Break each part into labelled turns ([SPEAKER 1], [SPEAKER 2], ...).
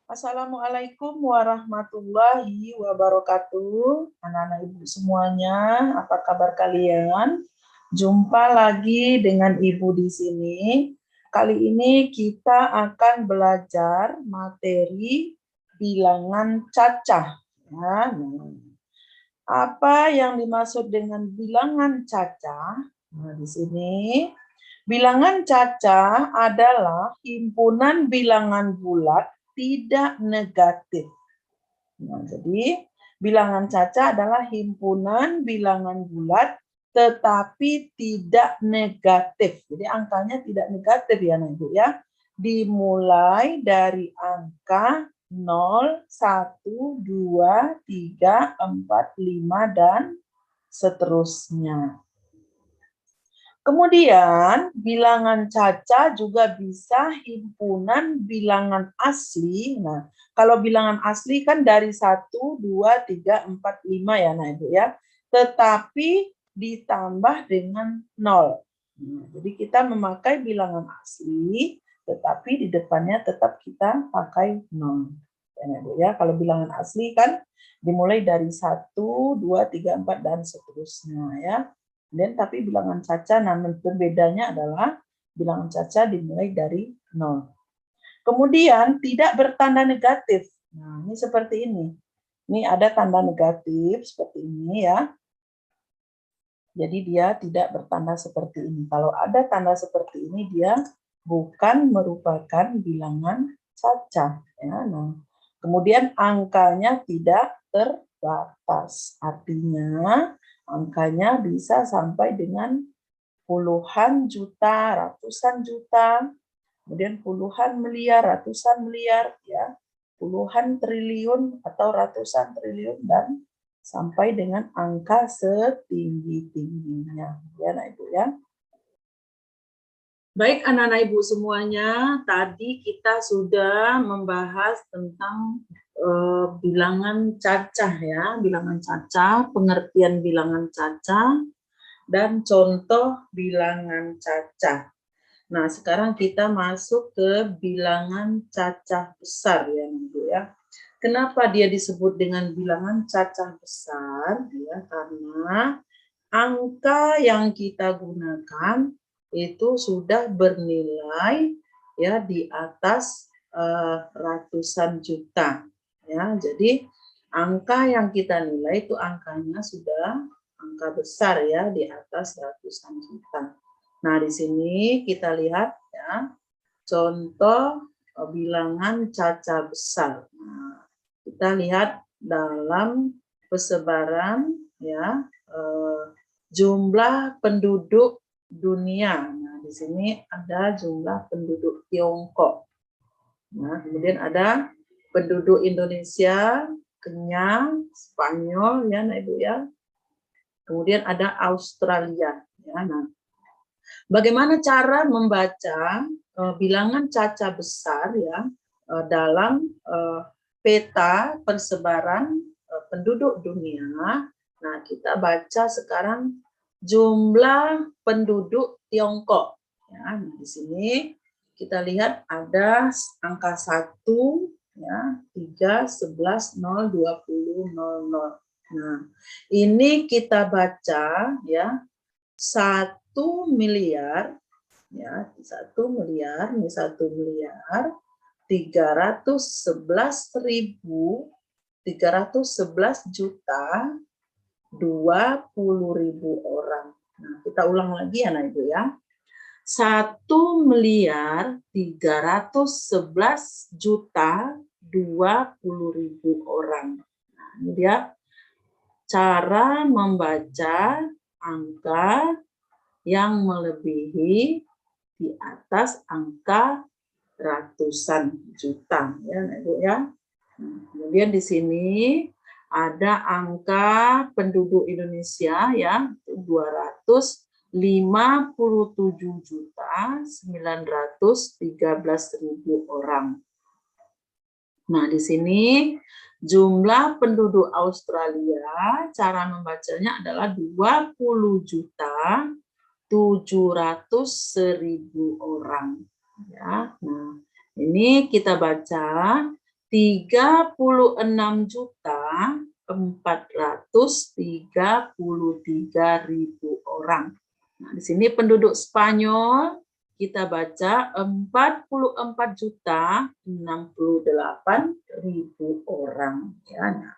[SPEAKER 1] Assalamualaikum warahmatullahi wabarakatuh. Anak-anak ibu semuanya, apa kabar kalian? Jumpa lagi dengan ibu di sini. Kali ini kita akan belajar materi bilangan cacah. Ya, apa yang dimaksud dengan bilangan cacah? Nah, di sini bilangan cacah adalah himpunan bilangan bulat tidak negatif. Nah, jadi bilangan cacah adalah himpunan bilangan bulat tetapi tidak negatif. Jadi angkanya tidak negatif ya Ibu ya. Dimulai dari angka 0, 1, 2, 3, 4, 5 dan seterusnya. Kemudian bilangan cacah juga bisa himpunan bilangan asli. Nah, kalau bilangan asli kan dari 1, 2, 3, 4, 5 ya nah Ibu ya. Tetapi ditambah dengan 0. Nah, jadi kita memakai bilangan asli, tetapi di depannya tetap kita pakai 0. Ya, Ibu ya. Kalau bilangan asli kan dimulai dari 1, 2, 3, 4, dan seterusnya ya. Dan tapi bilangan cacah, namun pembedanya adalah bilangan cacah dimulai dari 0. Kemudian tidak bertanda negatif. Nah, ini seperti ini. Ini ada tanda negatif seperti ini ya. Jadi dia tidak bertanda seperti ini. Kalau ada tanda seperti ini dia bukan merupakan bilangan cacah ya. Nah, kemudian angkanya tidak terbatas. Artinya angkanya bisa sampai dengan puluhan juta, ratusan juta, kemudian puluhan miliar, ratusan miliar, ya, puluhan triliun atau ratusan triliun dan sampai dengan angka setinggi-tingginya, ya, Nak Ibu ya. Baik anak-anak Ibu semuanya, tadi kita sudah membahas tentang bilangan cacah ya, bilangan cacah, pengertian bilangan cacah, dan contoh bilangan cacah. Nah, sekarang kita masuk ke bilangan cacah besar ya, Ibu ya. Kenapa dia disebut dengan bilangan cacah besar? Ya, karena angka yang kita gunakan itu sudah bernilai ya di atas ratusan juta. Ya, jadi angka yang kita nilai itu angkanya sudah angka besar ya di atas ratusan juta. Nah, di sini kita lihat ya contoh bilangan cacah besar. Nah, kita lihat dalam persebaran ya jumlah penduduk dunia. Nah, di sini ada jumlah penduduk Tiongkok. Nah, kemudian ada penduduk Indonesia, Kenyang, Spanyol ya, Nah Ibu ya. Kemudian ada Australia ya. Nah, bagaimana cara membaca bilangan cacah besar ya dalam peta persebaran penduduk dunia? Nah, kita baca sekarang jumlah penduduk Tiongkok. Ya, di sini kita lihat ada angka 1, ya, 3, 11, 0, 20, 00. Nah, ini kita baca ya 1 miliar ya 1 miliar ini 1 miliar 311 juta 20.000 orang. Nah, kita ulang lagi ya, Nah Ibu ya. 1 miliar 311 juta 20.000 orang. Nah, ini dia cara membaca angka yang melebihi di atas angka ratusan juta ya, Ibu ya. Kemudian di sini ada angka penduduk Indonesia ya 257.913.000 orang. Nah, di sini jumlah penduduk Australia cara membacanya adalah 20.700.000 orang. Ya, nah ini kita baca 36.433.000 orang. Nah, di sini penduduk Spanyol kita baca 44.068.000 orang. Ya, nah,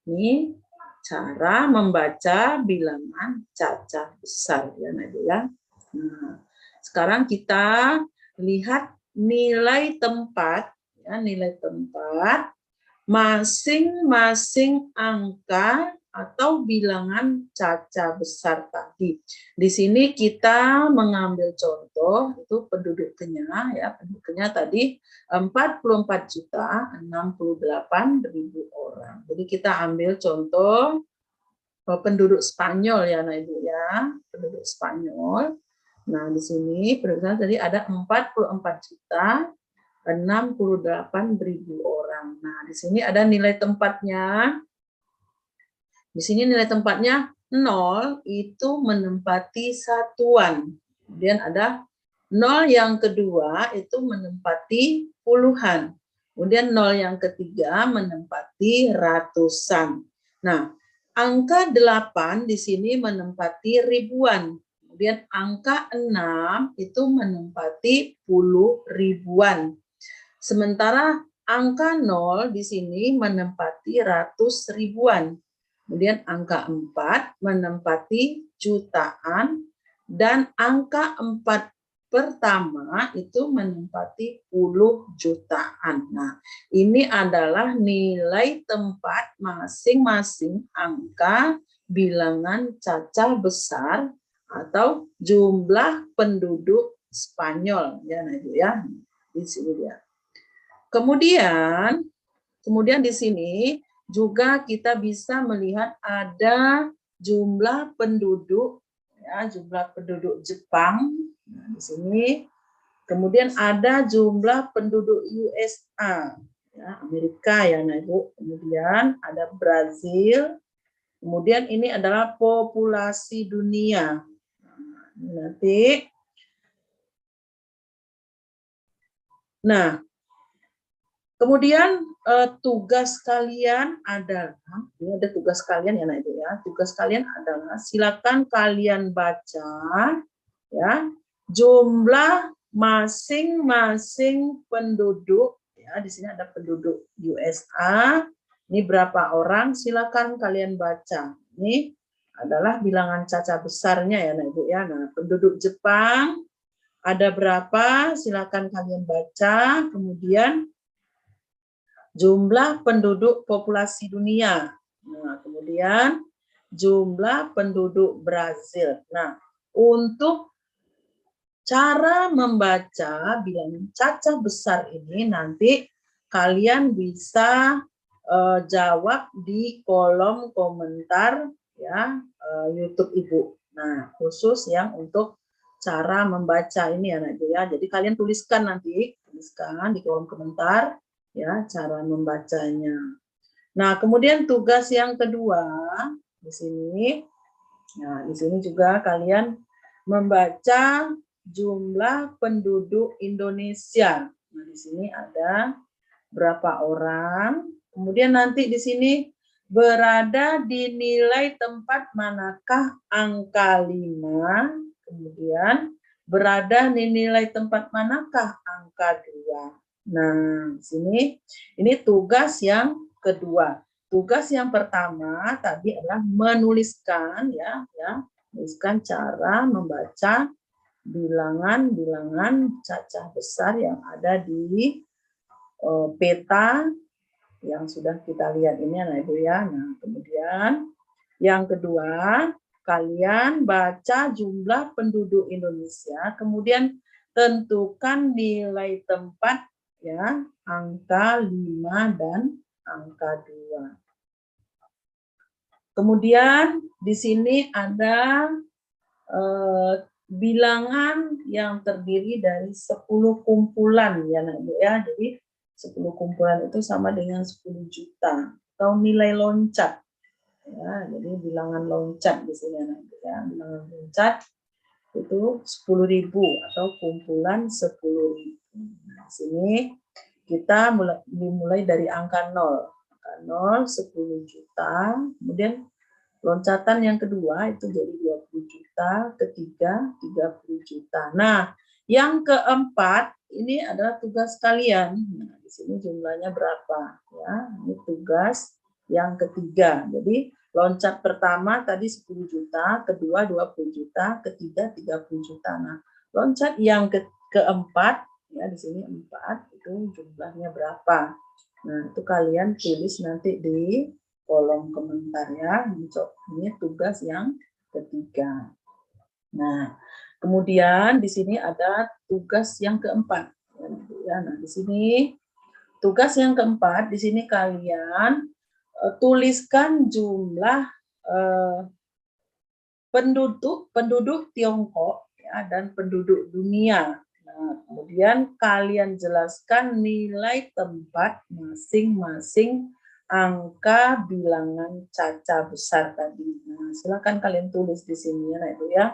[SPEAKER 1] ini cara membaca bilangan cacah besar ya, Ibu ya. Nah, sekarang kita lihat nilai tempat ya, nilai tempat masing-masing angka atau bilangan cacah besar tadi. Di sini kita mengambil contoh itu penduduknya ya, penduduknya tadi 44.068.000 orang. Jadi kita ambil contoh penduduk Spanyol ya, Nah Ibu ya, penduduk Spanyol. Nah, di sini penduduknya tadi ada 44.068.000 orang. Nah, di sini ada nilai tempatnya. Di sini nilai tempatnya 0 itu menempati satuan. Kemudian ada 0 yang kedua itu menempati puluhan. Kemudian 0 yang ketiga menempati ratusan. Nah, angka 8 di sini menempati ribuan. Kemudian angka 6 itu menempati puluh ribuan. Sementara angka 0 di sini menempati ratus ribuan. Kemudian angka 4 menempati jutaan, dan angka 4 pertama itu menempati puluh jutaan. Nah, ini adalah nilai tempat masing-masing angka bilangan cacah besar atau jumlah penduduk Spanyol ya, Nah Ibu ya. Di sini dia. Kemudian di sini juga kita bisa melihat ada jumlah penduduk ya, jumlah penduduk Jepang. Nah, di sini kemudian ada jumlah penduduk USA ya, Amerika ya, Nah Ibu. Kemudian ada Brazil. Kemudian ini adalah populasi dunia. Nah, kemudian tugas kalian adalah, ini ada tugas kalian ya, Nah Ibu ya. Tugas kalian adalah silakan kalian baca ya jumlah masing-masing penduduk ya. Di sini ada penduduk USA. Ini berapa orang? Silakan kalian baca. Ini adalah bilangan cacah besarnya ya, Nah Ibu ya. Nah, penduduk Jepang ada berapa? Silakan kalian baca. Kemudian jumlah penduduk populasi dunia. Nah, kemudian jumlah penduduk Brazil. Nah, untuk cara membaca bilangan cacah besar ini nanti kalian bisa jawab di kolom komentar ya YouTube Ibu. Nah, khusus yang untuk cara membaca ini ya, Ibu ya. Jadi kalian tuliskan nanti, tuliskan di kolom komentar ya cara membacanya. Nah, kemudian tugas yang kedua di sini, nah di sini juga kalian membaca jumlah penduduk Indonesia. Nah, di sini ada berapa orang. Kemudian nanti di sini berada di nilai tempat manakah angka 5. Kemudian berada di nilai tempat manakah angka 2. Nah, di sini ini tugas yang kedua. Tugas yang pertama tadi adalah menuliskan ya, menuliskan cara membaca bilangan-bilangan cacah besar yang ada di peta yang sudah kita lihat ini Nah Ibu ya. Nah, kemudian yang kedua, kalian baca jumlah penduduk Indonesia, kemudian tentukan nilai tempat ya, angka 5 dan angka 2. Kemudian di sini ada bilangan yang terdiri dari 10 kumpulan ya, Nah Ibu ya. Jadi 10 kumpulan itu sama dengan 10 juta atau nilai loncat. Ya, jadi bilangan loncat di sini Nah Ibu ya. Bilangan loncat itu 10.000 atau kumpulan 10.000. Nah, di sini kita dimulai dari angka 0. Angka 0, 10 juta. Kemudian loncatan yang kedua itu jadi 20 juta. Ketiga, 30 juta. Nah, yang keempat ini adalah tugas kalian. Nah, di sini jumlahnya berapa? Ya, ini tugas yang ketiga. Jadi loncat pertama tadi 10 juta, kedua 20 juta, ketiga 30 juta. Nah, loncat yang keempat, ya di sini 4, itu jumlahnya berapa? Nah, itu kalian tulis nanti di kolom komentar ya. Ini tugas yang ketiga. Nah, kemudian di sini ada tugas yang keempat. Nah, di sini tugas yang keempat, di sini kalian tuliskan jumlah penduduk Tiongkok ya, dan penduduk dunia. Nah, kemudian kalian jelaskan nilai tempat masing-masing angka bilangan caca besar tadi. Nah, silakan kalian tulis di sini ya, Ibu ya.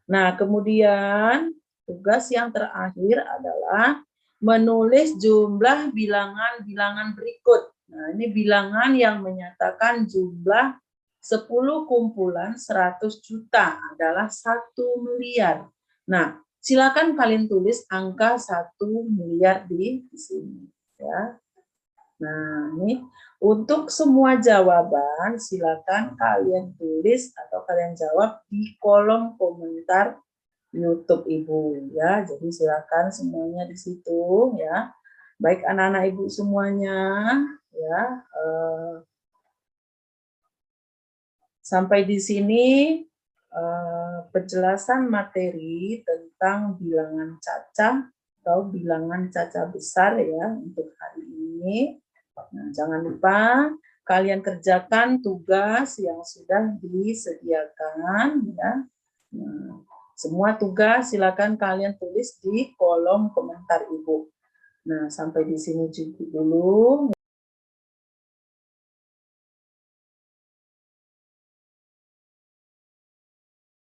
[SPEAKER 1] Nah, kemudian tugas yang terakhir adalah menulis jumlah bilangan-bilangan berikut. Nah, ini bilangan yang menyatakan jumlah 10 kumpulan 100 juta adalah 1 miliar. Nah, silakan kalian tulis angka 1 miliar di sini ya. Nah, ini untuk semua jawaban silakan kalian tulis atau kalian jawab di kolom komentar YouTube Ibu ya. Jadi silakan semuanya di situ ya. Baik anak-anak Ibu semuanya ya. Sampai di sini penjelasan materi tentang bilangan caca atau bilangan caca besar ya untuk hari ini. Nah, jangan lupa kalian kerjakan tugas yang sudah disediakan ya. Nah, semua tugas silakan kalian tulis di kolom komentar Ibu. Nah, sampai di sini dulu.